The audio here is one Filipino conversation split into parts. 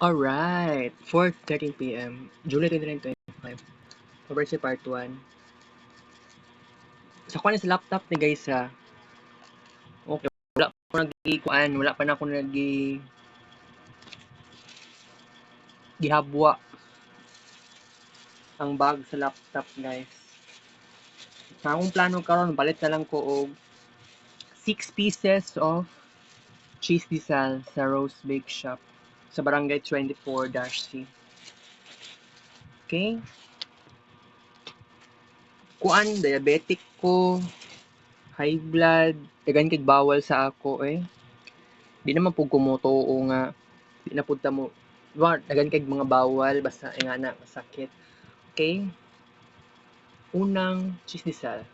Alright, 4:13 p.m. July 29, 2025. Emergency Part 1. Sa kuha sa laptop ni guys ha. Okay, wala pa nag-ikuan, wala pa na ako gihabwa ang bag sa laptop guys. Sa akong plano karon balit na lang ko og 6 pieces of cheese disal sa Rose Bake Shop sa Barangay 24-C. Okay? Kuan, diabetic ko, high blood, dagan kay bawal sa ako eh. Di naman pug kumotoo nga di na pud ta mo dagan kay mga bawal basta nga na masakit. Okay? Unang chisdisal.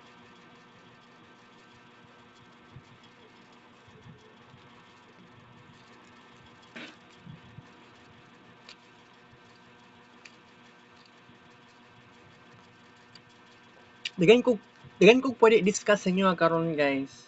Dagan ko pwede discuss sa inyo karon guys.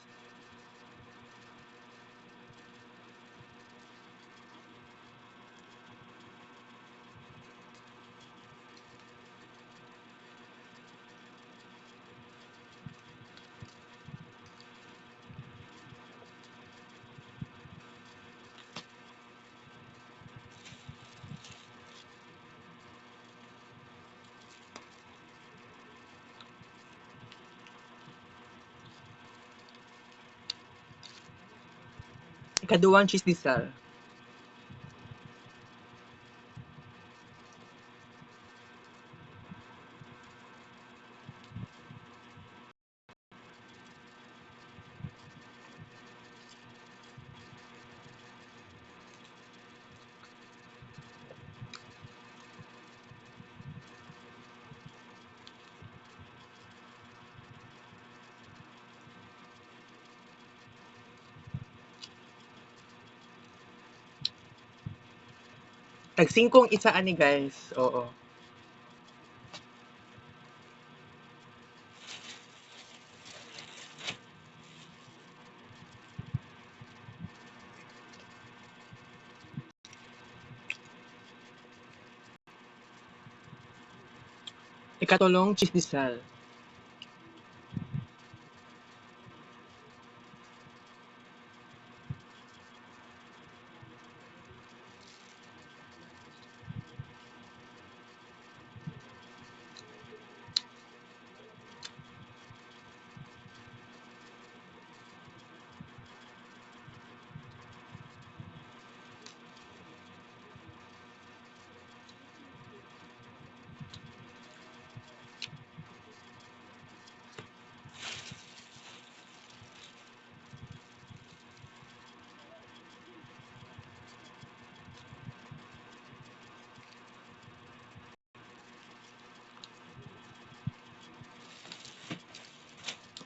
Ikaduhang chisdisal. Tag 5 isa ani guys. Oo. Ikatulong chisdisal.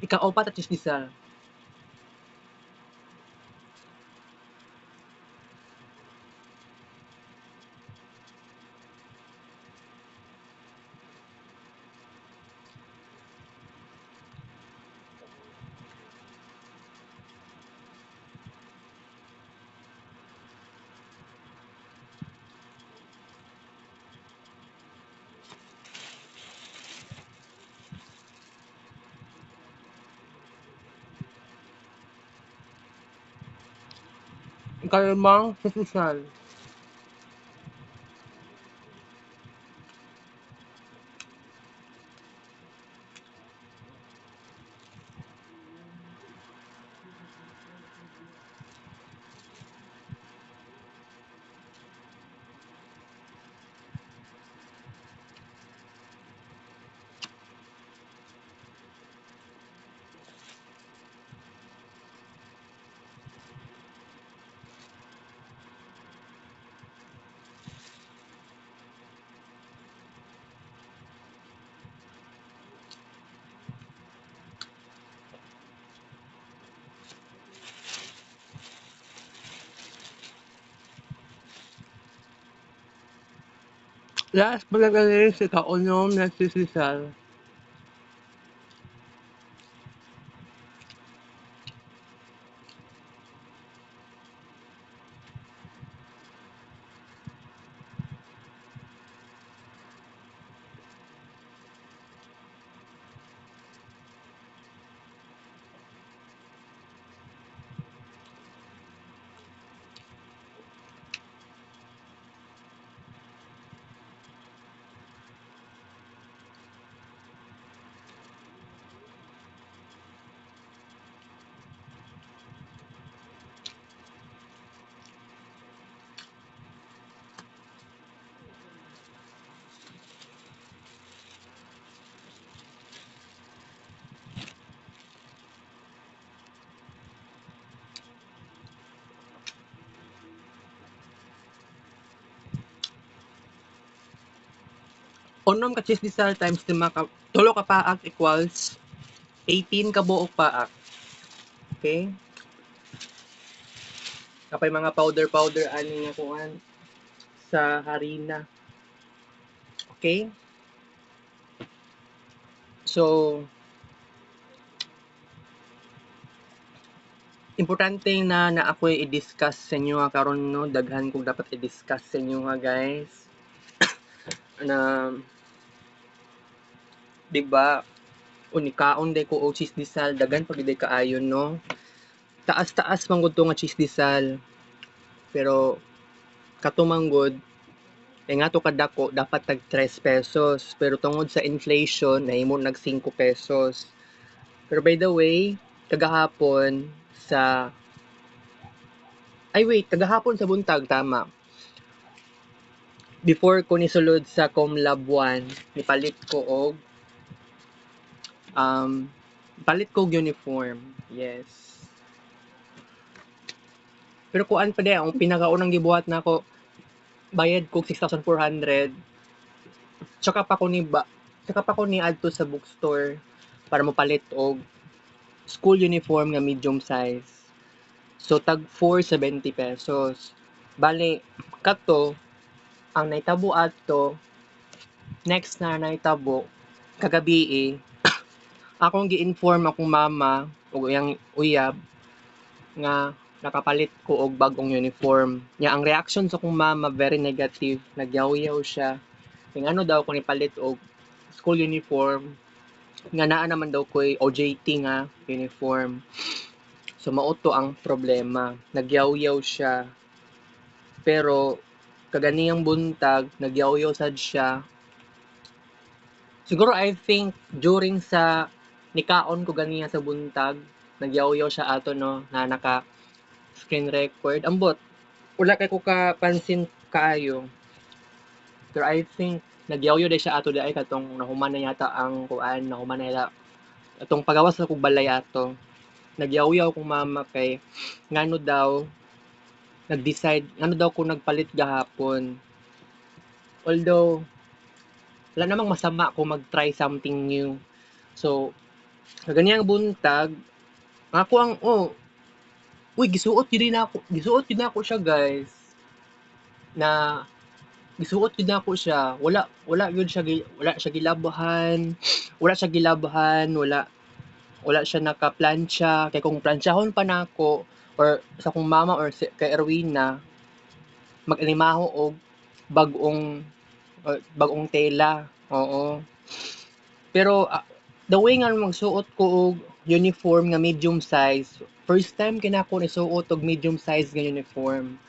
Ika-4 at chisdisal. Ikalimang chisdisal. Last but not least, ika-unom na chisdisal. Unom ka cheese disal times 5 ka, 3 ka paak equals 18 ka buok paak. Okay? Kapay mga powder ani nga kuan sa harina. Okay? So, importante na ako'y i-discuss sa inyo nga karon no, daghan kong dapat i-discuss sa inyo nga guys. Na, di ba, unikaon day ko og cheese disal, daghan pag day kaayon no. Taas-taas man gud to nga cheese disal. Pero katumanggod nga to kadako dapat tag 3 pesos. Pero tungod sa inflation nahimo nag 5 pesos. Pero by the way, kagahapon sa kagahapon sa buntag tama. Before ko nisulod sa Comlab 1, nipalit ko og palit ko og uniform. Yes. Pero kuan pa di ang pinakaunang gibuhat nako bayad ko 6,400. Tsaka pa ko ni adto sa bookstore para mopalit og school uniform nga medium size. So tag 470 pesos. Bali kato ang naitabo adto next na naitabo kagabi akong gi-inform akong mama ug iyang uyab nga nakapalit ko og bag-ong uniform. Nya ang reaction sa akong mama very negative, nagyaw-yaw siya. Kung ano daw ko nipalit og school uniform nga naa naman daw ko'y OJT nga uniform. So mauto ang problema. Nagyaw-yaw siya. Pero kaganiyang buntag, nagyaw-yaw sad siya. Siguro I think during sa nikaon ko ganiya sa buntag, nagyaw-yaw siya ato no na naka screen record. Ambot, wala kay ko kapansin kaayo. Pero I think nagyaw-yaw day siya ato day katong nahuman na yata ang kuan, nahuman na yata atong pagawas na kog balay ato. Nagyaw-yaw kong mama kay ngano daw nag-decide, ngano daw ko nagpalit gahapon. Although wala namang masama kung mag-try something new. So, ganiyang buntag, ako ang gisuot yun ako siya guys. Na gisuot yun ako siya. Wala siya gilabhan, wala siya naka-plancha. Kay kung planchahon pa nako or sa kong mama or kay Erwina, mag-animaho og bagong tela. Oo. Pero the way nga magsuot ko og uniform nga medium size, first time kinako ni suot og medium size nga uniform.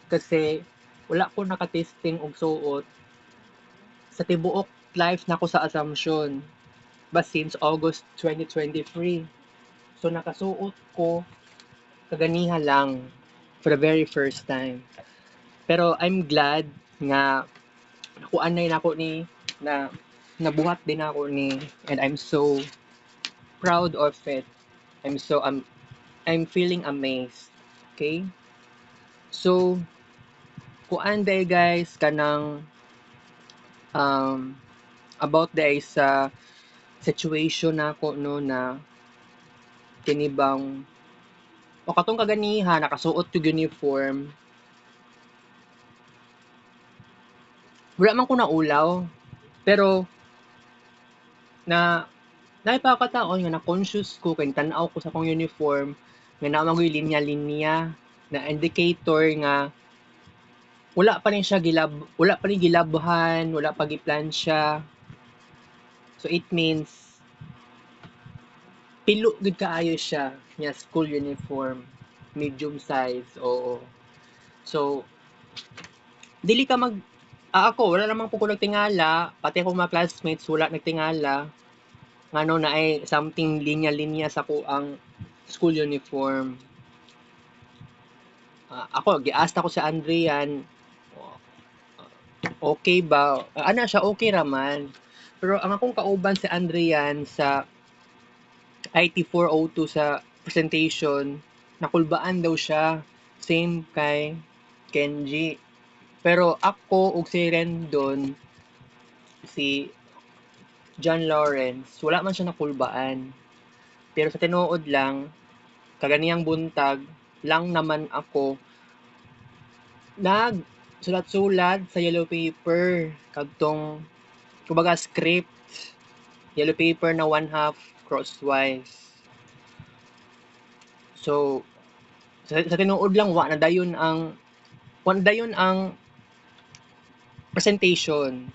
Kasi wala ko nakatesting og suot sa tibuok life nako sa Assumption. Ba since August 2023. So nakasuot ko kaganiha lang for the very first time. Pero I'm glad nga nakuan na ako ni na nabuhat din ako ni, and I'm so proud of it. I'm feeling amazed. Okay? So kuan day guys kanang about day sa situation nako no na kinibang o katong kaganiha nakasuot yung uniform. Wala man ko na ulaw, pero naipakataon nga na-conscious ko kay tan-aw ko sa akong uniform nga naa man linya-linya na indicator nga wala pa rin gilabhan, wala pa giplansya. So it means pilo gud kaayo siya nga school uniform, medium size. Oo. So dili ka ako wala namang po ko nagtingala, pati ako mga classmates wala nagtingala ngano na ay something linya-linya sa ko ang school uniform. Ako giasta ko sa Andrian, okay ba? Ana siya okay raman. Pero ang akong kauban sa Andrian sa IT 402 sa presentation, nakulbaan daw siya. Same kay Kenji. Pero ako ug si Rendon, si John Lawrence, wala man siya nakulbaan. Pero sa tinuod lang, kaganiyang buntag, lang naman ako nag sulat-sulat sa yellow paper kadtong kumbaga script, yellow paper na 1/2 crosswise. So sa tinuod lang wa na dayon ang presentation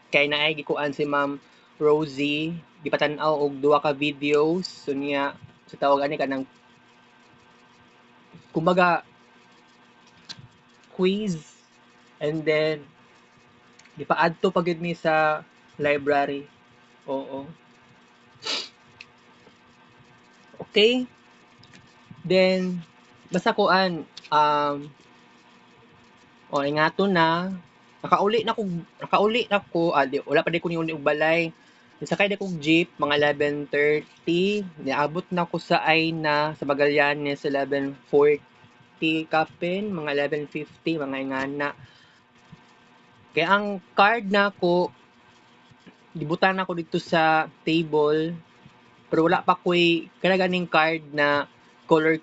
kay naay gikuan si Ma'am Rosie gipatan-aw og duha ka videos so niya sa tawag ani kanang kumbaga quiz and then gipa-adto pa gid mi sa library. Oo. Okay? Then basta kuan ingato na nakauli na ko wala pa di ko ni uli og balay. Sakay na kog jeep mga 11:30 niabot na ko sa Ayna sa Magallanes 11:40 kapin mga 11:50 mga ingana. Kaya ang card na ko gibutan ako dito sa table pero wala pa ko'y ganing card na color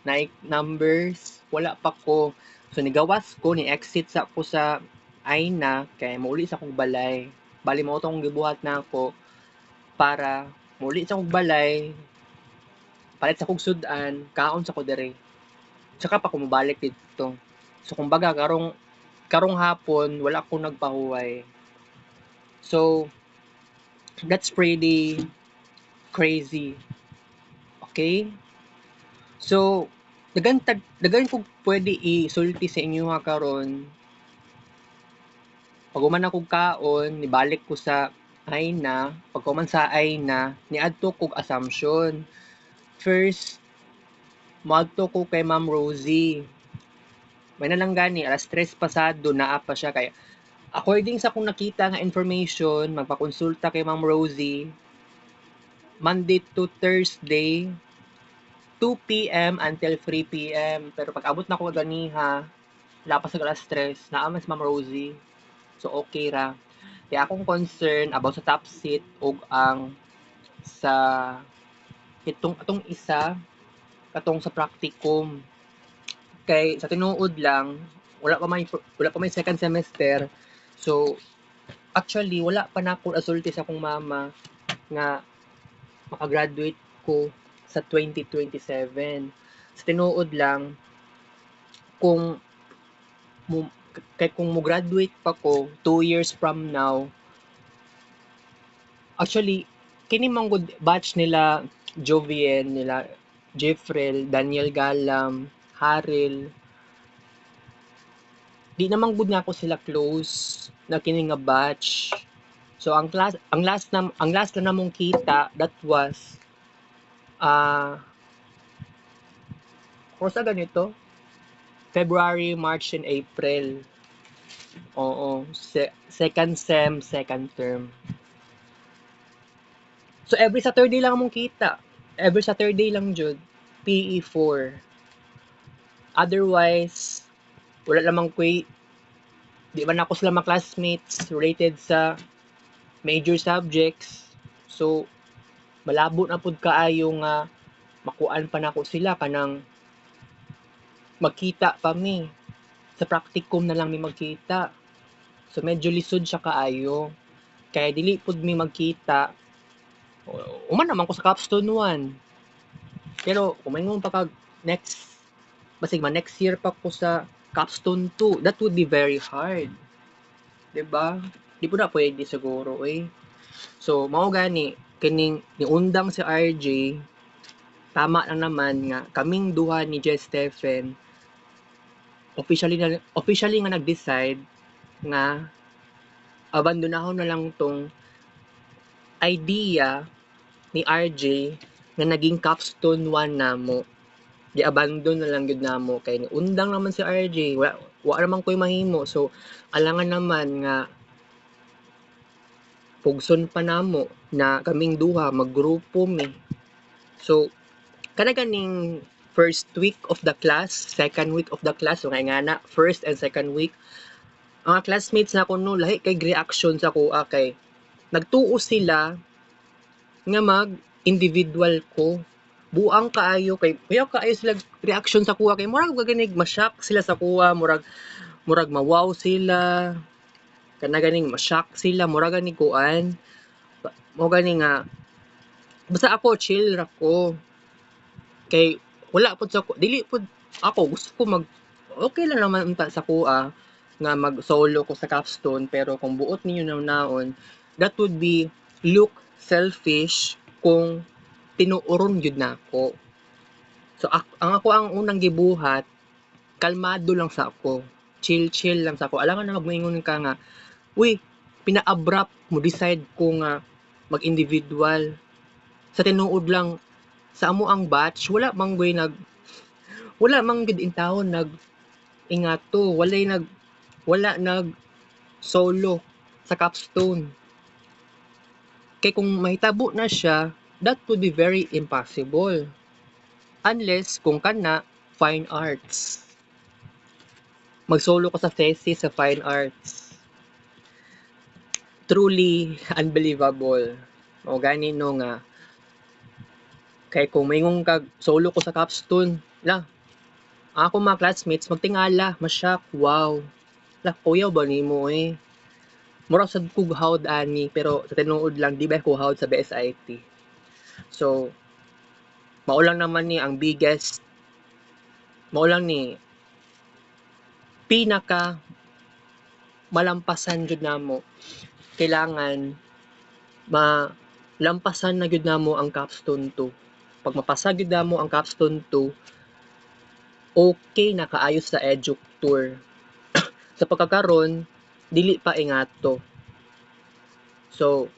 na numbers wala pa ko so nigawas ko ni exit sa ako sa Ayna kay mauli sa akong balay bali mo tong gibuhat na ako para muli sa kong balay palit sa kong sudan kaon sa ko dire tsaka pa ko mabalik dito so kumbaga karong hapon wala akong nagpahuway so that's pretty crazy okay so dagan kog pwede isulti sa inyo ha karon pag human akong kaon nibalik ko sa Ayna pag human sa Ayna niadto kog assumption first moadto ko kay Ma'am Rosie may na lang gani alas 3 pasado naa pa siya kay according sa akong nakita nga information magpakonsulta kay Ma'am Rosie Monday to Thursday 2 p.m. until 3 p.m. Pero pag abot na ko ganiha lapas sa alas 3 naa man si Ma'am Rosie so okay ra kaya akong concern about sa top seat ug ang sa atong isa katong sa practicum kay sa tinuod lang wala pa may second semester so actually wala pa na ako asulti sa akong mama nga makagraduate ko sa 2027 sa tinuod lang kung kung mo graduate pa ko 2 years from now actually kini man gud batch nila Jovien nila Jeffrel, Daniel Galam, Haril di naman gud nga ako sila close na kini nga batch so ang last na namong kita that was kung sa ganito February, March, and April oo second sem, second term so every Saturday lang among kita every Saturday lang jud PE4 otherwise wala lamang ko'y di man ako sila mga classmates related sa major subjects so malabo na pud kaayo nga makuan pa nako sila kanang magkita pa mi sa practicum na lang mi magkita so medyo lisod siya kaayo kaya dili pud mi magkita uman naman ko sa capstone 1 pero kumingon pa kag basig man next year pa ko sa capstone 2 that would be very hard diba di po na pwede siguro so mao gani kining niundang si RJ tama lang naman nga kaming duha ni Jess Stephen officially nga nag-decide nga abandonahon na lang tong idea ni RJ nga naging capstone 1 namo gi-abandon na lang gud namo kay niundang naman si RJ wa naman ko'y mahimo so alangan naman nga pugson pa namo na kaming duha maggrupo mi so kana ganing first week of the class second week of the class so nga na first and second week Mga classmates na ko no, lahi kay reaction sa kuha kay nagtuo sila nga mag-individual ko. Buang kaayo kay kuya kaayo sila reaction sa kuha kay murag ganig ma-shock sila sa kuha, murag ma-wow sila, kana ganing ma-shock sila, murag gani kuan. Mo gani nga basta ako chill ra ko. Kay wala pud sa dili pud ako gusto ko okay lang naman unta sa kuha nga mag-solo ko sa capstone pero kung buot ninyo naon that would be look selfish kung tinuoron gyud nako. So ang unang gibuhat kalmado lang sa ako. Chill lang sa ako. Alangan na magmoingon ka nga, uy, pina-abrupt mo decide ko nga mag-individual. Sa tinuod lang sa amo ang batch wala mang gid intawon ingato, wala nag solo sa capstone. Kay kung mahitabo na siya, that would be very impossible. Unless kung kana fine arts. Mag-solo ka sa thesis sa fine arts. Truly unbelievable. O gani no nga kay kung mayngong kag solo ko sa capstone, ako mga classmates magtingala, ma-shock, wow. Kuya ba nimo mura sad kog hawd ani pero sa tinuod lang di ba ko hawd sa BSIT. So mao lang naman ni ang biggest mao lang ni pinaka malampasan jud namo. Kailangan malampasan na gyud namo ang capstone 2. Pag mapasa gyud namo ang capstone 2, okay na kaayos sa edu tour. Sa pagkakaron dili pa ingato. So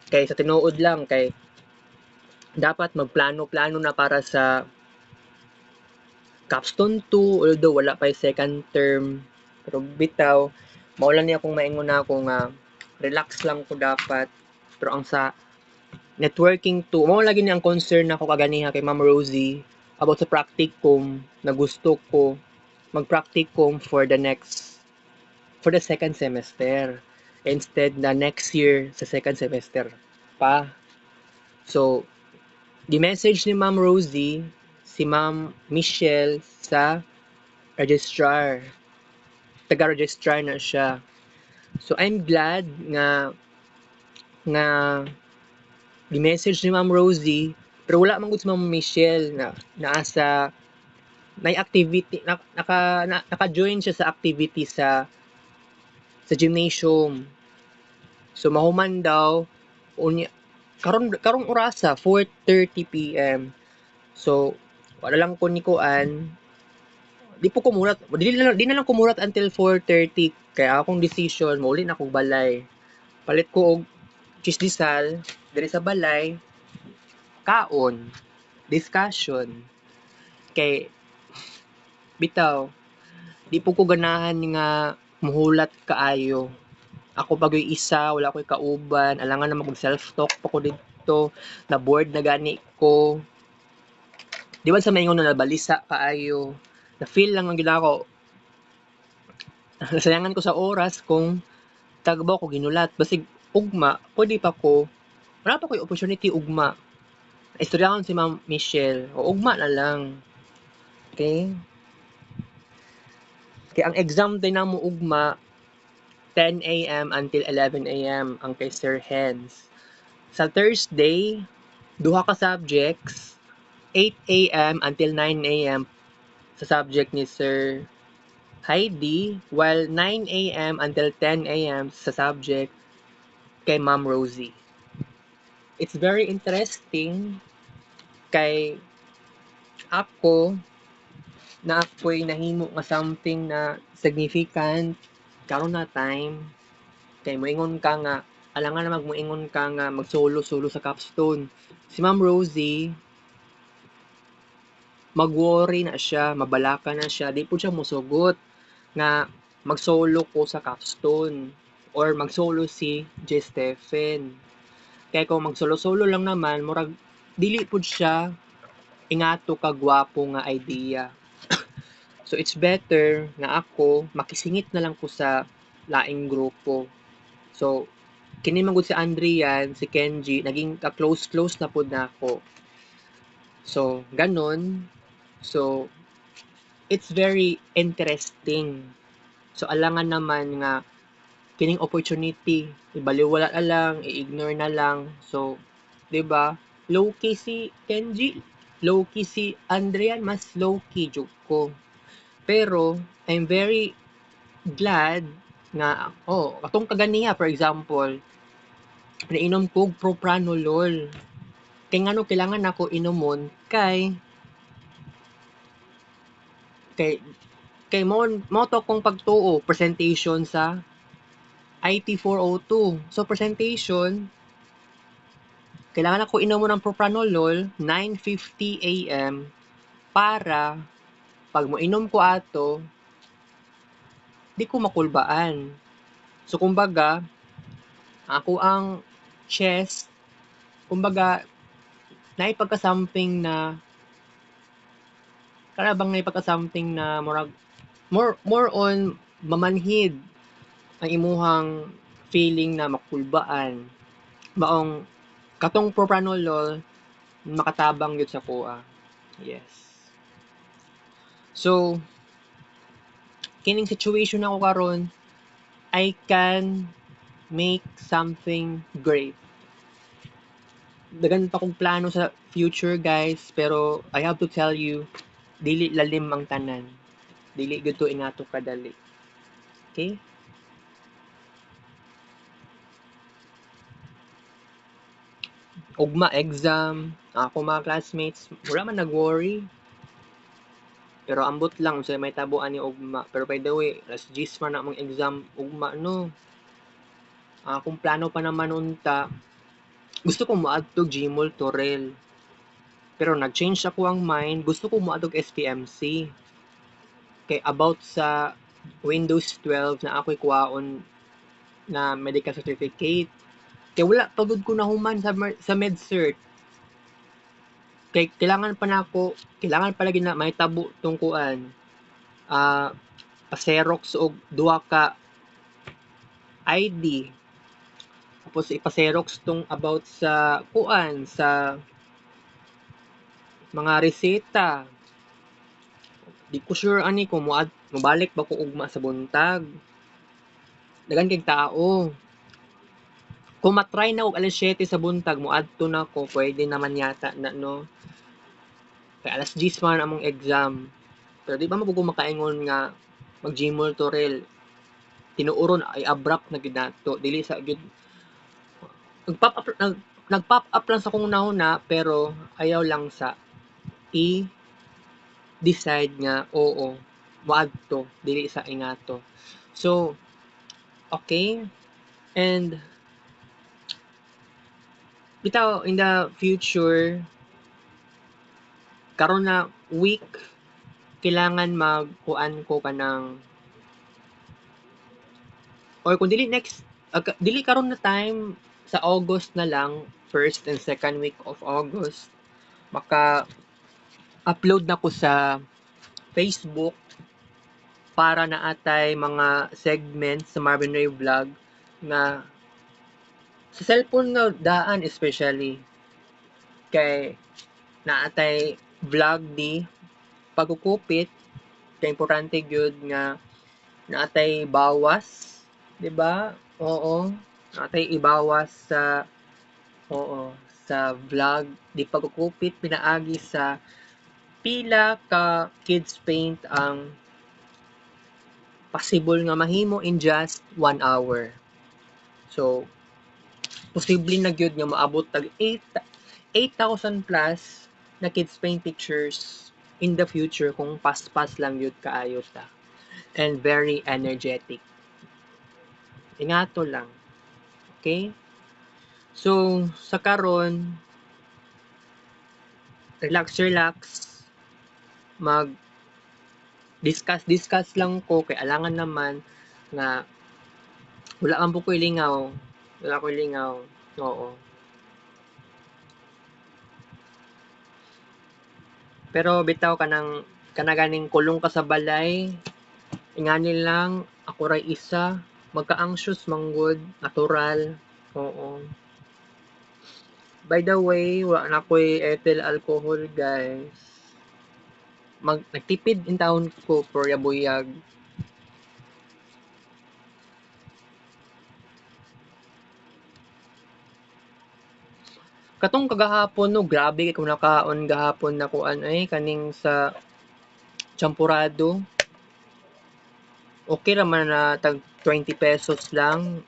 kay sa tinuod lang kay dapat magplano-plano na para sa capstone 2 although wala pa second term pero bitaw mao lang ni akong maingon na ako nga relax lang ko dapat pero ang sa networking 2 mao lagi ni ang concern nako kaganiha kay Ma'am Rosie about sa practicum na gusto ko mag-practicum for the second semester instead na next year sa second semester pa. So di-message ni Ma'am Rosie si Ma'am Michelle sa registrar. Taga-registrar na siya. So I'm glad nga di-message ni Ma'am Rosie pero wala man gud si Ma'am Michelle na naasa may activity naka-join siya sa activity sa gymnasium. So mahuman daw karong orasa 4:30 PM. So wala lang ko ni kuan di na lang kumurat until 4:30 kaya akong decision mauli na akong balay. Palit ko og chisdisal diri sa balay kaon discussion kay bitaw di po ko ganahan nga muhulat kaayo. Ako bagoy isa, wala ko'y kauban, alangan na mag self-talk pa ko dito, na bored na gani ko. Di ba sa maingon na nabalisa kaayo, na feel lang ang gila ko, nasayangan ko sa oras kung tagbaw ko ginulat. Basig ugma, pwede pa ko, wala pa ko'y opportunity ugma. Istoryahan si Ma'am Michelle, o ugma na lang. Okay? Kaya ang exam din na mo ugma, 10 AM until 11 AM ang kay Sir Hens. Sa Thursday, duha ka subjects, 8 AM until 9 AM sa subject ni Sir Heidi, while 9 AM until 10 AM sa subject kay Ma'am Rosie. It's very interesting kay ako na ako'y nahimo nga something na significant karon na time kay moingon ka nga alangan na magmoingon ka nga mag-solo sa capstone. Si Ma'am Rosie mag-worry na siya, mabalaka na siya, di po siya musugot nga mag-solo ko sa capstone or mag-solo si J. Stephen. Kaya kung mag-solo lang naman, murag dili po siya ingato ka gwapo nga idea. So it's better nga ako makisingit na lang ko sa laing grupo. So kini man gud si Andrian, si Kenji, naging ka-close na pud nako. So ganon. So it's very interesting. So alangan naman nga kining opportunity ibaliwala na lang, i-ignore na lang. So 'di ba? Low key si Kenji, low key si Andrian, mas low key jud ko. Pero I'm very glad nga katong kaganiya for example, nainom ko propranolol. Kay ngano kailangan nako inomon kay kay mo to kong pagtuo presentation sa IT 402. So presentation, kailangan ako inomon ng propranolol 9:50 AM para pag moinom ko ato, di ko makulbaan. So kumbaga, ako ang chest, kumbaga naipagka-something na kana bang naipagka-something na murag more on mamanhid ang imuhang feeling na makulbaan. Maong katong propranolol makatabang gyud sa kuha. Yes. So kining situation ako karon, I can make something great. Dagan pa kong plano sa future guys, pero I have to tell you, dili lalim ang tanan. Dili gyud to inato kadali. Okay? Ugma exam, ako mga classmates, wala man nag-worry. Pero ambot lang sa may tabuan ni ugma. Pero by the way, last G's man na mong exam ugma no. Akong plano pa naman unta, gusto ko moadto Gmol Torel. Pero nag-change ako ang mind, gusto ko moadtog SPMC. Kay about sa Windows 12 na ako'y kuhaon na medical certificate. Kay wala pagod ko nahuman sa MedCert. Kay kailangan pa nako, kailangan pa lagi na may tabo tong kuan. Pa-Xerox og duha ka ID. Tapos ipa-Xerox tong about sa kuan sa mga reseta. Di ko sure ani kung mabalik ba ko ugma sa buntag. Dagan kay tao. Kung matry na og alas 7 sa buntag moadto na ko, pwede naman yata na no. Kay alas 10 man among exam. Pero di ba mapugo makaingon nga mag Gmol Torel. Tinuoron ay abrupt na gid nato. Dili sa gid nag-pop up lang sa kong nahuna pero ayaw lang sa decide nga oo moadto dili sa ingato. So okay, and bitaw in the future karon na week kailangan magkuan ko kanang or kung dili next dili karon na time sa August na lang, first and second week of August maka upload na ko sa Facebook para naatay mga segments sa Marvin Ray Vlog na sa cellphone nga daan especially kay naatay vlog di pagkukupit kay importante gyud nga naatay bawas, di ba? Oo, naatay ibawas sa sa vlog di pagkukupit pinaagi sa pila ka kids paint ang possible nga mahimo in just 1 hour. So posible na gyud nga maabot tag 8,000 plus na kids paint pictures in the future kung pas-pas lang yun kaayo ta. And very energetic. Ingato lang. Okay? So, sa karon relax. Mag discuss lang ko kay alangan naman na wala man po ko lingaw. Wala ko lingaw. Oo. Pero bitaw kanang kanaganing kulong ka sa balay, ingani lang, ako ray isa, magka-anxious manggod, natural, oo. By the way, wala na ko'y ethyl alcohol, guys. Nagtipid in taon ko, for buyag. Katong kagahapon no, grabe kay kung nakaon gahapon na kuan ay kaning sa champurado. Okay raman na tag 20 pesos lang.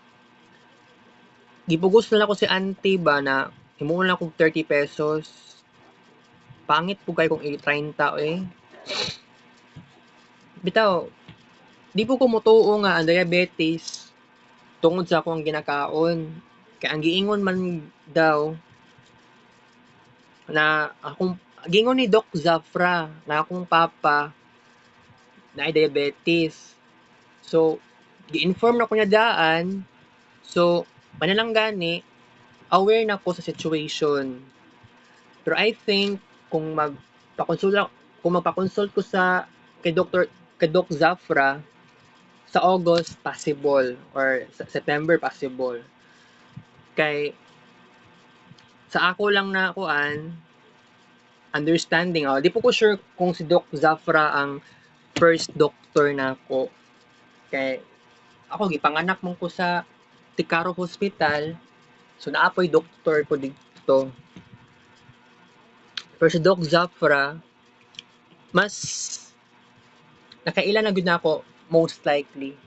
Gipugos na lang ko si auntie ba na himuon lang kog 30 pesos. Pangit po kay kung 30 eh. Bitaw, di po ko motuo nga ang diabetes tungod sa akong ginakaon. Kaya ang giingon man daw na akong gingon ni Doc Zafra na akong papa na ay diabetes. So, gi-inform na ko niya daan. So, panalang gani, aware na ko sa situation. Pero I think kung magpa-consult ko sa kay Doc Zafra sa August possible or sa September possible. Kay sa ako lang na kuan understanding, di po ko sure kung si Doc Zafra ang first doctor na ako. Kay ako gipanganak man ko sa Tikaro Hospital, so naapoy doktor ko dito. Pero si Doc Zafra, mas nakailan na gud na ako, most likely.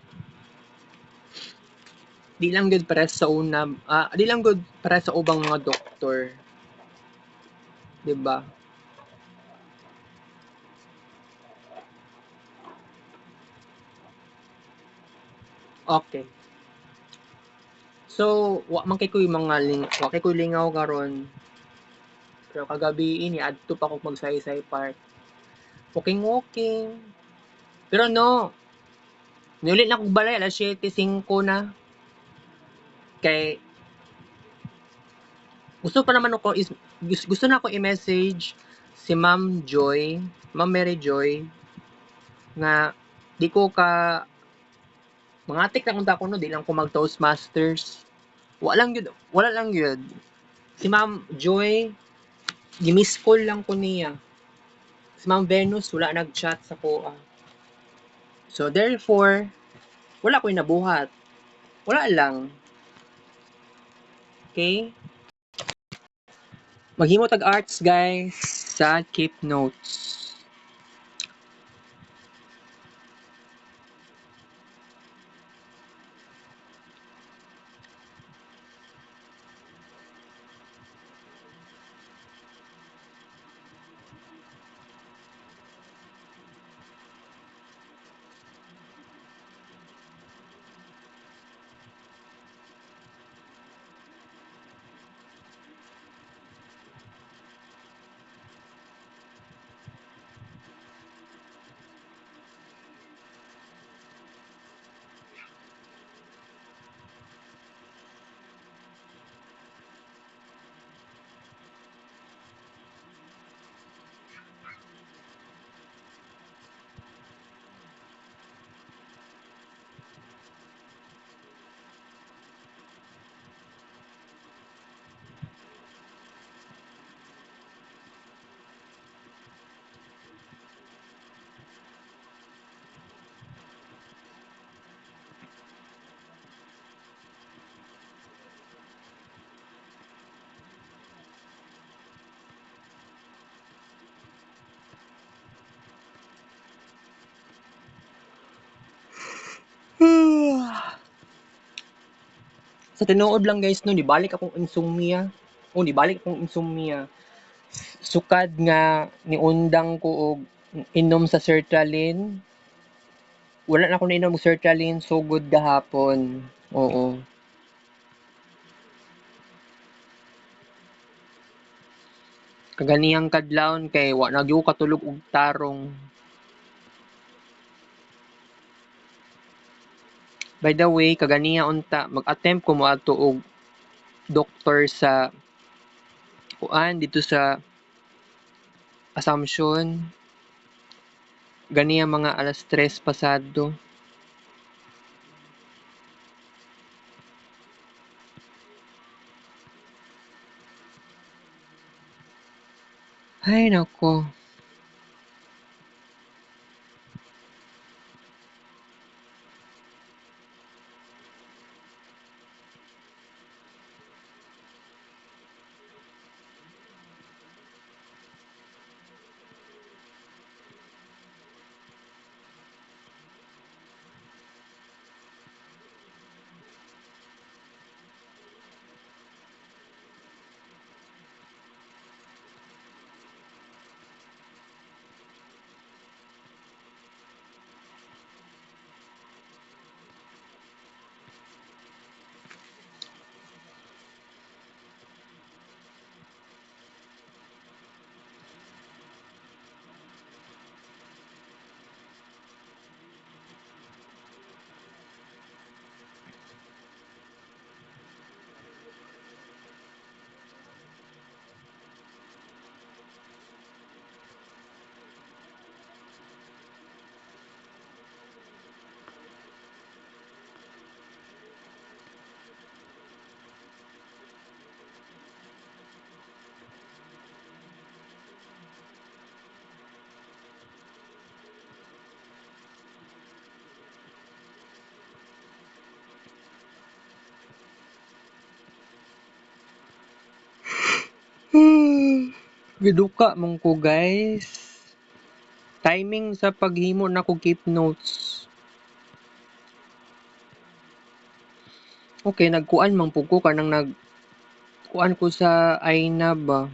Di lang gud para sa di lang gud para sa ubang mga doktor. 'Di ba? Okay. So, wa man kay ko yung wa kay ko lingaw karon. Pero kagabi ini adto pa ko magsaysay park. Walking. Pero no, niulit na kog balay alas 7:05 na. Kay gusto pa naman ako gusto na ako i-message si Ma'am Joy, Ma'am Mary Joy nga di ko ka mangatik na unta ko no, di lang ko mag Toastmasters. Wala lang yun. Si Ma'am Joy, gi-miss call lang ko niya. Si Ma'am Venus, wala nag-chat sa ko. So, therefore, wala ko nabuhat. Wala lang. Okay? Maghimo tag arts, guys, sa keep notes. Sa tinuod lang guys no, nibalik akong insomnia. Nibalik akong insomnia. Sukad nga niundang ko og inom sa sertraline. Wala na ako nainom og sertraline so good gahapon. Oo. Kaganiyang kadlawon kay wa na gyud katulog og tarong. By the way, kaganiya unta mag-attempt ko moadto og doktor sa kuan dito sa Assumption. Gani ang mga 3:00 pasado. Ay, nako. Giduka mong ko, guys. Timing sa paghimo na ko keep notes. Okay, nagkuan man pud ko kanang kuan ko sa Aina ba.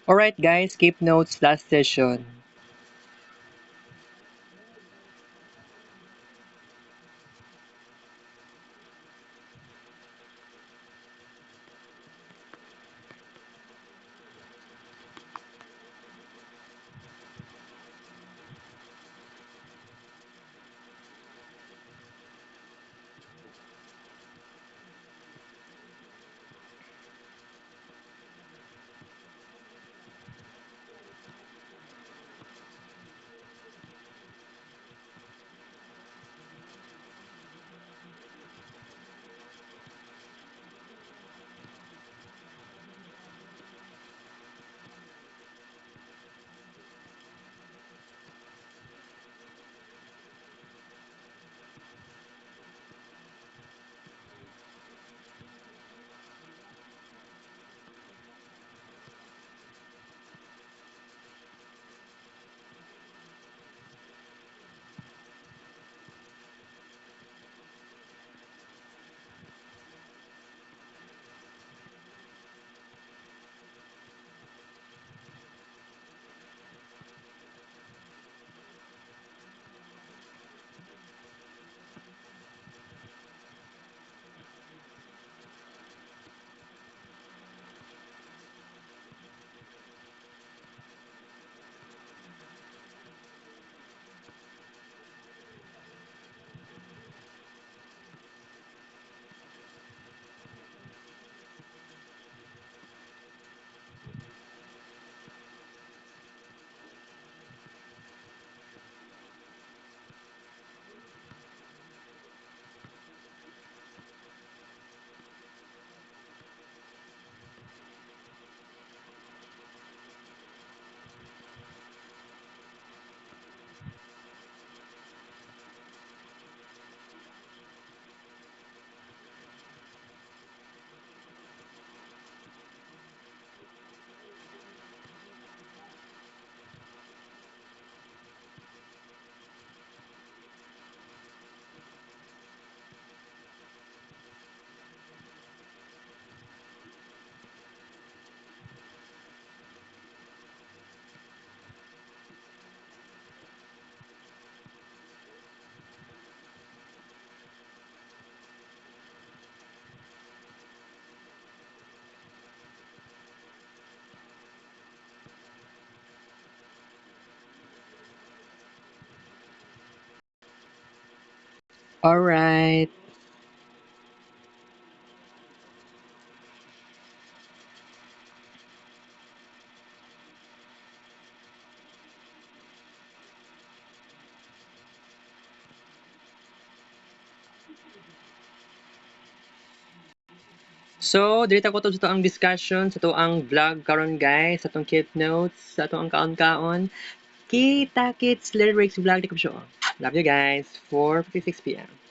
Alright guys, keep notes last session. Alright. So, dito ko to sa ang discussion, sa to ang vlog karon guys, sa tong keep notes, sa to ang kaon-kaon. Kita kits lyrics vlog di ko siya. Love you guys. 4:56 p.m.